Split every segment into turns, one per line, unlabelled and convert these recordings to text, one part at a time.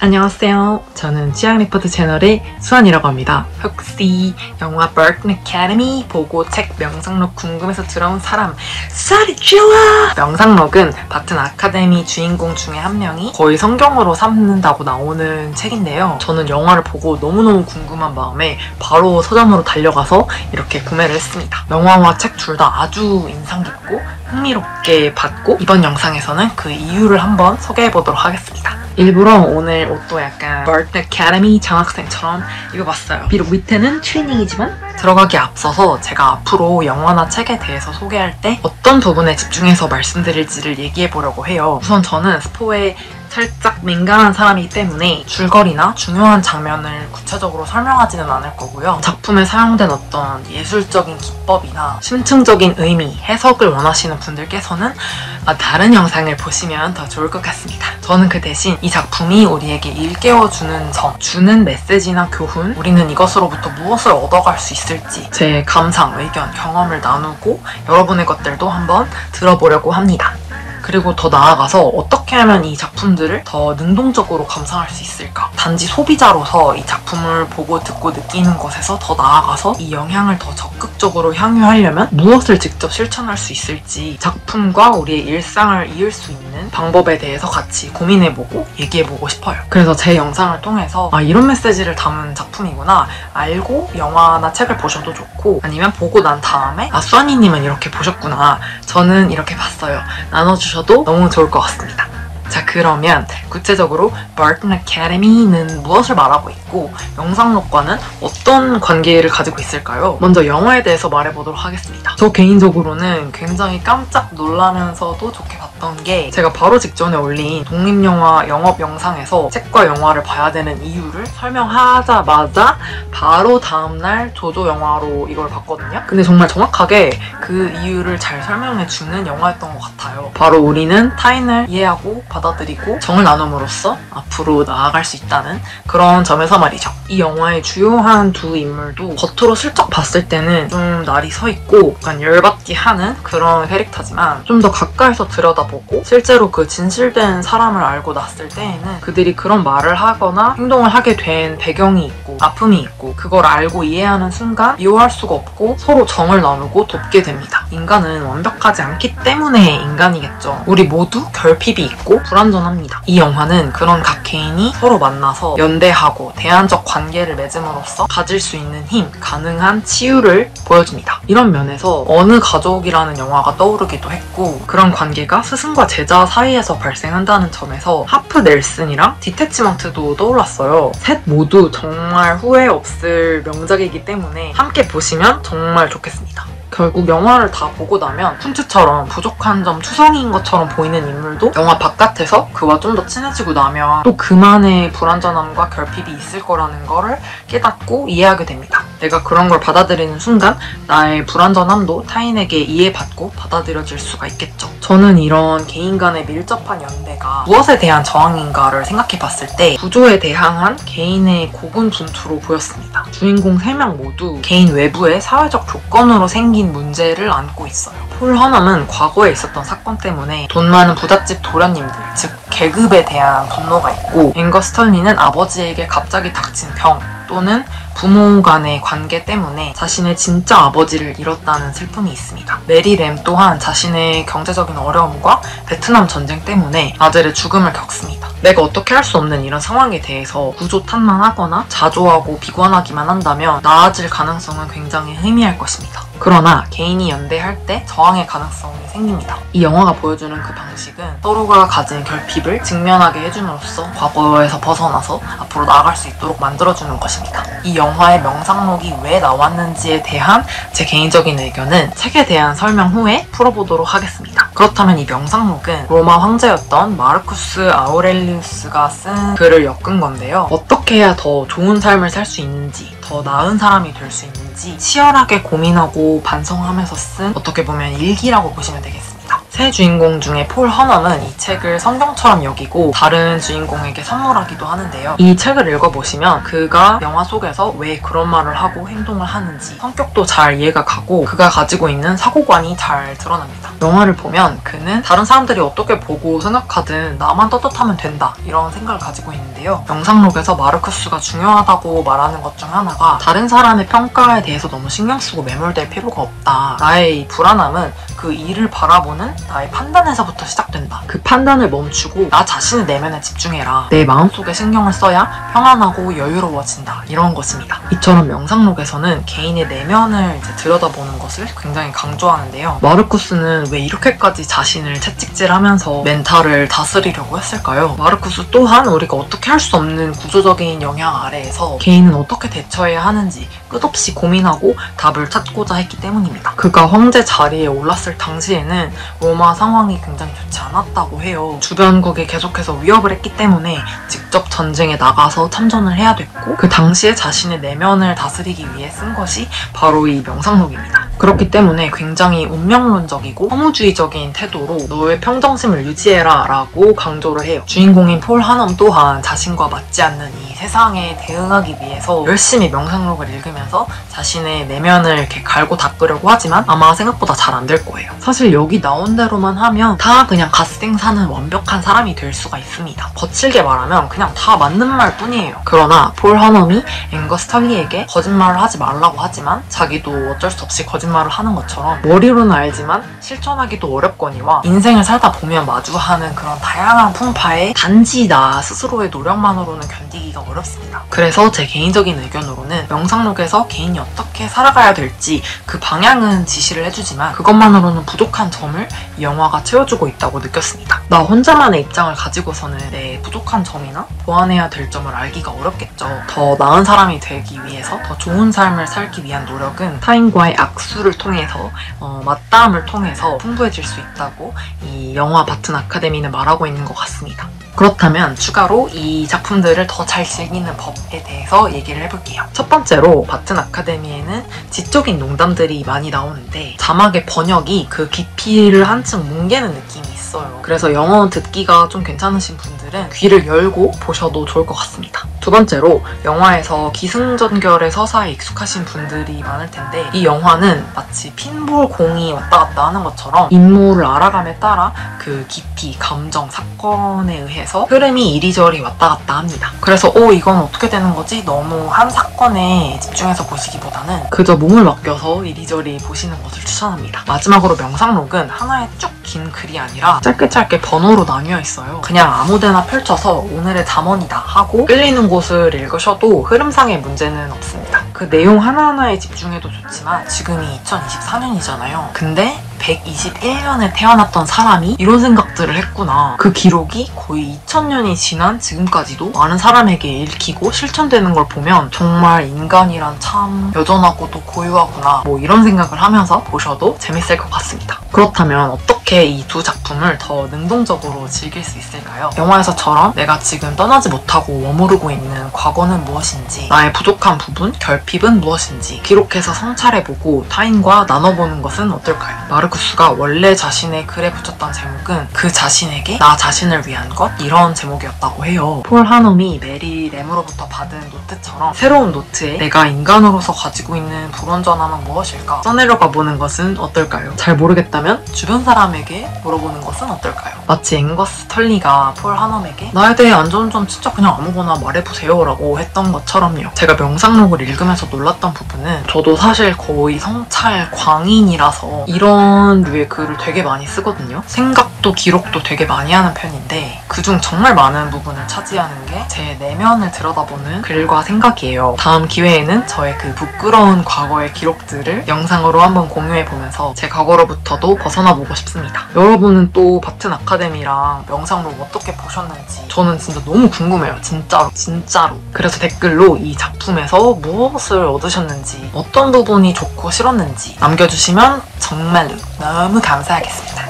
안녕하세요. 저는 취향 리포트 채널의 수환이라고 합니다. 혹시 영화 버튼 아카데미 보고 책 명상록 궁금해서 들어온 사람 쌀이 좋아! 명상록은 버튼 아카데미 주인공 중에 한 명이 거의 성경으로 삼는다고 나오는 책인데요. 저는 영화를 보고 너무너무 궁금한 마음에 바로 서점으로 달려가서 이렇게 구매를 했습니다. 영화와 책 둘 다 아주 인상 깊고 흥미롭게 봤고 이번 영상에서는 그 이유를 한번 소개해보도록 하겠습니다. 일부러 오늘 옷도 약간 버튼 아카데미 장학생처럼 입어봤어요. 비록 밑에는 트레이닝이지만 들어가기 앞서서 제가 앞으로 영화나 책에 대해서 소개할 때 어떤 부분에 집중해서 말씀드릴지를 얘기해보려고 해요. 우선 저는 스포에 살짝 민감한 사람이기 때문에 줄거리나 중요한 장면을 구체적으로 설명하지는 않을 거고요. 작품에 사용된 어떤 예술적인 기법이나 심층적인 의미, 해석을 원하시는 분들께서는 다른 영상을 보시면 더 좋을 것 같습니다. 저는 그 대신 이 작품이 우리에게 일깨워주는 점, 주는 메시지나 교훈, 우리는 이것으로부터 무엇을 얻어갈 수 있을지 제 감상, 의견, 경험을 나누고 여러분의 것들도 한번 들어보려고 합니다. 그리고 더 나아가서 어떻게 하면 이 작품들을 더 능동적으로 감상할 수 있을까? 단지 소비자로서 이 작품을 보고 듣고 느끼는 것에서 더 나아가서 이 영향을 더 적극적으로 향유하려면 무엇을 직접 실천할 수 있을지 작품과 우리의 일상을 이을 수 있는 방법에 대해서 같이 고민해보고 얘기해보고 싶어요. 그래서 제 영상을 통해서 이런 메시지를 담은 작품이구나 알고 영화나 책을 보셔도 좋고 아니면 보고 난 다음에 써니님은 이렇게 보셨구나 저는 이렇게 봤어요 나눠주셔도 너무 좋을 것 같습니다. 자, 그러면 구체적으로 버튼 아카데미는 무엇을 말하고 있고 명상록과는 어떤 관계를 가지고 있을까요? 먼저 영화에 대해서 말해보도록 하겠습니다. 저 개인적으로는 굉장히 깜짝 놀라면서도 좋게 봤던 게 제가 바로 직전에 올린 독립영화 영업 영상에서 책과 영화를 봐야 되는 이유를 설명하자마자 바로 다음날 조조 영화로 이걸 봤거든요. 근데 정말 정확하게 그 이유를 잘 설명해주는 영화였던 것 같아요. 바로 우리는 타인을 이해하고 받아들이고 정을 나눔으로써 앞으로 나아갈 수 있다는 그런 점에서 말이죠. 이 영화의 주요한 두 인물도 겉으로 슬쩍 봤을 때는 좀 날이 서 있고 약간 열받게 하는 그런 캐릭터지만 좀 더 가까이서 들여다보고 실제로 그 진실된 사람을 알고 났을 때에는 그들이 그런 말을 하거나 행동을 하게 된 배경이 있고 아픔이 있고 그걸 알고 이해하는 순간 미워할 수가 없고 서로 정을 나누고 돕게 됩니다. 인간은 완벽하지 않기 때문에 인간이겠죠. 우리 모두 결핍이 있고 불완전합니다. 이 영화는 그런 각 개인이 서로 만나서 연대하고 대안적 관계를 맺음으로써 가질 수 있는 힘, 가능한 치유를 보여줍니다. 이런 면에서 어느 가족이라는 영화가 떠오르기도 했고 그런 관계가 스승과 제자 사이에서 발생한다는 점에서 하프 넬슨이랑 디태치먼트도 떠올랐어요. 셋 모두 정말 후회 없을 명작이기 때문에 함께 보시면 정말 좋겠습니다. 결국 영화를 다 보고 나면 쿤츠처럼 부족한 점 투성이인 것처럼 보이는 인물도 영화 바깥에서 그와 좀 더 친해지고 나면 또 그만의 불완전함과 결핍이 있을 거라는 거를 깨닫고 이해하게 됩니다. 내가 그런 걸 받아들이는 순간 나의 불완전함도 타인에게 이해받고 받아들여질 수가 있겠죠. 저는 이런 개인 간의 밀접한 연대가 무엇에 대한 저항인가를 생각해 봤을 때 구조에 대항한 개인의 고군분투로 보였습니다. 주인공 3명 모두 개인 외부의 사회적 조건으로 생긴 문제를 안고 있어요. 폴 허넘은 과거에 있었던 사건 때문에 돈 많은 부잣집 도련님들, 즉 계급에 대한 분노가 있고 앵거스 털리는 아버지에게 갑자기 닥친 병 또는 부모 간의 관계 때문에 자신의 진짜 아버지를 잃었다는 슬픔이 있습니다. 메리 램 또한 자신의 경제적인 어려움과 베트남 전쟁 때문에 아들의 죽음을 겪습니다. 내가 어떻게 할 수 없는 이런 상황에 대해서 구조 탓만하거나 자조하고 비관하기만 한다면 나아질 가능성은 굉장히 희미할 것입니다. 그러나 개인이 연대할 때 저항의 가능성이 생깁니다. 이 영화가 보여주는 그 방식은 서로가 가진 결핍을 직면하게 해줌으로써 과거에서 벗어나서 앞으로 나아갈 수 있도록 만들어주는 것입니다. 이 영화의 명상록이 왜 나왔는지에 대한 제 개인적인 의견은 책에 대한 설명 후에 풀어보도록 하겠습니다. 그렇다면 이 명상록은 로마 황제였던 마르쿠스 아우렐리우스가 쓴 글을 엮은 건데요. 어떻게 해야 더 좋은 삶을 살 수 있는지 더 나은 사람이 될 수 있는지 치열하게 고민하고 반성하면서 쓴 어떻게 보면 일기라고 보시면 되겠습니다. 세 주인공 중에 폴 허넘은 이 책을 성경처럼 여기고 다른 주인공에게 선물하기도 하는데요. 이 책을 읽어보시면 그가 영화 속에서 왜 그런 말을 하고 행동을 하는지 성격도 잘 이해가 가고 그가 가지고 있는 사고관이 잘 드러납니다. 영화를 보면 그는 다른 사람들이 어떻게 보고 생각하든 나만 떳떳하면 된다 이런 생각을 가지고 있는데요. 영상록에서 마르쿠스가 중요하다고 말하는 것 중 하나가 다른 사람의 평가에 대해서 너무 신경 쓰고 매몰될 필요가 없다. 나의 이 불안함은 그 일을 바라보는 나의 판단에서부터 시작된다. 그 판단을 멈추고 나 자신의 내면에 집중해라. 내 마음속에 신경을 써야 평안하고 여유로워진다. 이런 것입니다. 이처럼 명상록에서는 개인의 내면을 이제 들여다보는 것을 굉장히 강조하는데요. 마르쿠스는 왜 이렇게까지 자신을 채찍질하면서 멘탈을 다스리려고 했을까요? 마르쿠스 또한 우리가 어떻게 할 수 없는 구조적인 영향 아래에서 개인은 어떻게 대처해야 하는지 끝없이 고민하고 답을 찾고자 했기 때문입니다. 그가 황제 자리에 올랐을 당시에는 로마 상황이 굉장히 좋지 않았다고 해요. 주변국이 계속해서 위협을 했기 때문에 직접 전쟁에 나가서 참전을 해야 됐고 그 당시에 자신의 내면을 다스리기 위해 쓴 것이 바로 이 명상록입니다. 그렇기 때문에 굉장히 운명론적이고 허무주의적인 태도로 너의 평정심을 유지해라 라고 강조를 해요. 주인공인 폴 하넘 또한 자신과 맞지 않는 이 세상에 대응하기 위해서 열심히 명상록을 읽으면서 자신의 내면을 이렇게 갈고 닦으려고 하지만 아마 생각보다 잘 안 될 거예요. 사실 여기 나온 대로만 하면 다 그냥 갓생 사는 완벽한 사람이 될 수가 있습니다. 거칠게 말하면 그냥 다 맞는 말 뿐이에요. 그러나 폴 하넘이 앵거스 털리에게 거짓말을 하지 말라고 하지만 자기도 어쩔 수 없이 거짓말을 하는 것처럼 머리로는 알지만 실천하기도 어렵거니와 인생을 살다 보면 마주하는 그런 다양한 풍파에 단지 나 스스로의 노력만으로는 견디기가 어렵습니다. 그래서 제 개인적인 의견으로는 명상록에서 개인이 어떻게 살아가야 될지 그 방향은 지시를 해주지만 그것만으로는 부족한 점을 이 영화가 채워주고 있다고 느꼈습니다. 나 혼자만의 입장을 가지고서는 내 부족한 점이나 보완해야 될 점을 알기가 어렵겠죠. 더 나은 사람이 되기 위해서 더 좋은 삶을 살기 위한 노력은 타인과의 악수를 통해서 맞담을 통해서 풍부해질 수 있다고 이 영화 바튼 아카데미는 말하고 있는 것 같습니다. 그렇다면 추가로 이 작품들을 더 잘 즐기는 법에 대해서 얘기를 해볼게요. 첫 번째로 바튼 아카데미에는 지적인 농담들이 많이 나오는데 자막의 번역이 그 깊이를 한층 뭉개는 느낌이 있어요. 그래서 영어 듣기가 좀 괜찮으신 분들은 귀를 열고 보셔도 좋을 것 같습니다. 두 번째로 영화에서 기승전결의 서사에 익숙하신 분들이 많을 텐데 이 영화는 마치 핀볼 공이 왔다 갔다 하는 것처럼 인물을 알아감에 따라 그 깊이, 감정, 사건에 의해서 흐름이 이리저리 왔다 갔다 합니다. 그래서 이건 어떻게 되는 거지? 너무 한 사건에 집중해서 보시기보다는 그저 몸을 맡겨서 이리저리 보시는 것을 추천합니다. 마지막으로 명상록은 하나의 쭉 긴 글이 아니라 짧게 번호로 나뉘어 있어요. 그냥 아무데나 펼쳐서 오늘의 잠언이다 하고 끌리는 곳을 읽으셔도 흐름상의 문제는 없습니다. 그 내용 하나하나에 집중해도 좋지만 지금이 2024년이잖아요. 근데 121년에 태어났던 사람이 이런 생각들을 했구나. 그 기록이 거의 2000년이 지난 지금까지도 많은 사람에게 읽히고 실천되는 걸 보면 정말 인간이란 참 여전하고도 고유하구나. 이런 생각을 하면서 보셔도 재밌을 것 같습니다. 그렇다면 어떻게 이 두 작품을 더 능동적으로 즐길 수 있을까요? 영화에서처럼 내가 지금 떠나지 못하고 머무르고 있는 과거는 무엇인지, 나의 부족한 부분, 결핍은 무엇인지 기록해서 성찰해보고 타인과 나눠보는 것은 어떨까요? 마르쿠스가 원래 자신의 글에 붙였던 제목은 그 자신에게 나 자신을 위한 것 이런 제목이었다고 해요. 폴 하넘이 메리 램으로부터 받은 노트처럼 새로운 노트에 내가 인간으로서 가지고 있는 불완전함은 무엇일까 써내려가 보는 것은 어떨까요? 잘 모르겠다면 주변 사람에게 물어보는 것은 어떨까요? 마치 앵거스 털리가 폴 하넘에게 나에 대해 안 좋은 점 진짜 그냥 아무거나 말해보세요 라고 했던 것처럼요. 제가 명상록을 읽으면서 놀랐던 부분은 저도 사실 거의 성찰 광인이라서 이런 류의 글을 되게 많이 쓰거든요. 생각도 기록도 되게 많이 하는 편인데 그중 정말 많은 부분을 차지하는 게 제 내면을 들여다보는 글과 생각이에요. 다음 기회에는 저의 그 부끄러운 과거의 기록들을 영상으로 한번 공유해보면서 제 과거로부터도 벗어나보고 싶습니다. 여러분은 또 바튼 아카데미랑 명상록 어떻게 보셨는지 저는 진짜 너무 궁금해요. 진짜로. 그래서 댓글로 이 작품에서 무엇을 얻으셨는지 어떤 부분이 좋고 싫었는지 남겨주시면 정말로 너무 감사하겠습니다.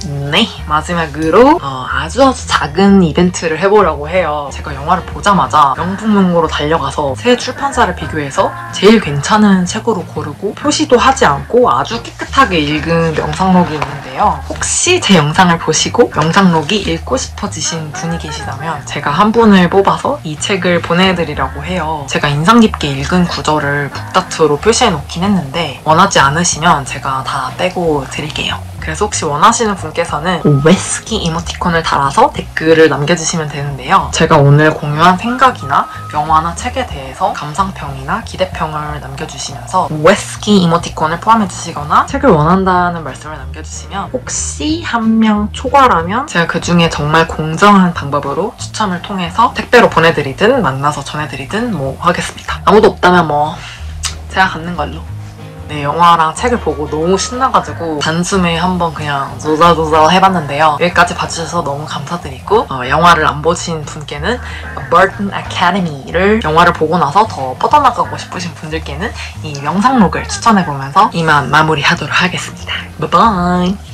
네, 마지막으로 아주 작은 이벤트를 해보려고 해요. 제가 영화를 보자마자 명품문고로 달려가서 새 출판사를 비교해서 제일 괜찮은 책으로 고르고 표시도 하지 않고 아주 깨끗하게 읽은 명상록이 있는데요. 혹시 제 영상을 보시고 명상록이 읽고 싶어지신 분이 계시다면 제가 한 분을 뽑아서 이 책을 보내드리려고 해요. 제가 인상 깊게 읽은 구절을 북다트로 표시해 놓긴 했는데 원하지 않으시면 제가 다 빼고 드릴게요. 그래서 혹시 원하시는 분께서는 위스키 이모티콘을 달아서 댓글을 남겨주시면 되는데요. 제가 오늘 공유한 생각이나 영화나 책에 대해서 감상평이나 기대평을 남겨주시면서 위스키 이모티콘을 포함해주시거나 책을 원한다는 말씀을 남겨주시면 혹시 한 명 초과라면 제가 그 중에 정말 공정한 방법으로 추첨을 통해서 택배로 보내드리든 만나서 전해드리든 뭐 하겠습니다. 아무도 없다면 뭐 제가 갖는 걸로. 네, 영화랑 책을 보고 너무 신나가지고 단숨에 한번 그냥 조자조자 해봤는데요. 여기까지 봐주셔서 너무 감사드리고 영화를 안 보신 분께는 Burton Academy를 영화를 보고 나서 더 뻗어나가고 싶으신 분들께는 이 명상록을 추천해보면서 이만 마무리하도록 하겠습니다. 바이바이!